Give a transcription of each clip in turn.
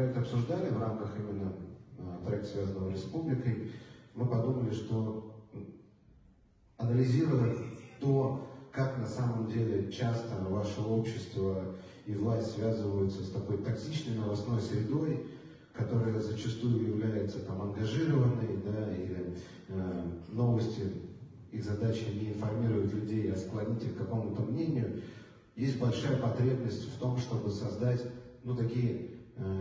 проект обсуждали в рамках именно проекта, связанного с республикой, мы подумали, что анализируя то, как на самом деле часто ваше общество и власть связываются с такой токсичной новостной средой, которая зачастую является там ангажированной, да, или новости, их задача не информировать людей, а склонить их к какому-то мнению, есть большая потребность в том, чтобы создать такие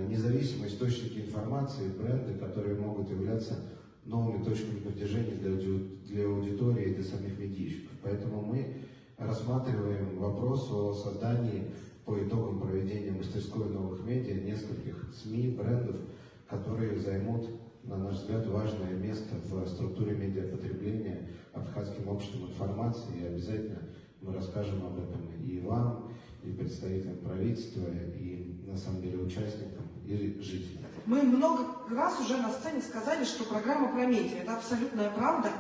независимые источники информации, бренды, которые могут являться новыми точками притяжения для аудитории и для самих медийщиков. Поэтому мы рассматриваем вопрос о создании по итогам проведения мастерской новых медиа нескольких СМИ, брендов, которые займут, на наш взгляд, важное место в структуре медиапотребления абхазским обществом информации. И обязательно мы расскажем об этом и вам, и представителям правительства, и, на самом деле, участникам и жителям. Мы много раз уже на сцене сказали, что программа про медиа – это абсолютная правда,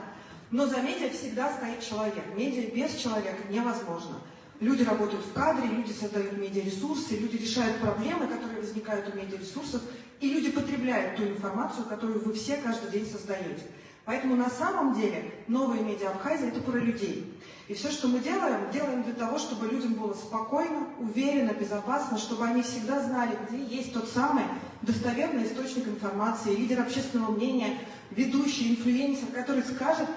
но за медиа всегда стоит человек. Медиа без человека невозможно. Люди работают в кадре, люди создают медиаресурсы, люди решают проблемы, которые возникают у медиаресурсов, и люди потребляют ту информацию, которую вы все каждый день создаете. Поэтому на самом деле новые медиа Абхазии – это про людей. И все, что мы делаем, делаем для того, чтобы людям было спокойно, уверенно, безопасно, чтобы они всегда знали, где есть тот самый достоверный источник информации, лидер общественного мнения, ведущий, инфлюенсер, который скажет,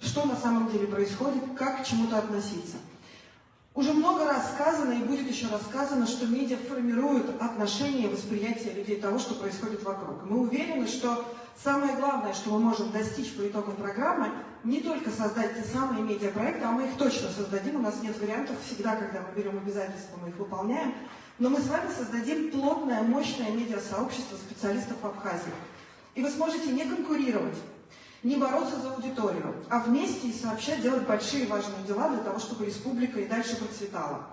что на самом деле происходит, как к чему-то относиться. Уже много раз сказано и будет еще рассказано, что медиа формируют отношение и восприятие людей того, что происходит вокруг. Мы уверены, что самое главное, что мы можем достичь по итогам программы, не только создать те самые медиапроекты, а мы их точно создадим, у нас нет вариантов, всегда, когда мы берем обязательства, мы их выполняем, но мы с вами создадим плотное, мощное медиасообщество специалистов в Абхазии. И вы сможете не конкурировать, не бороться за аудиторию, а вместе и сообща делать большие важные дела для того, чтобы республика и дальше процветала.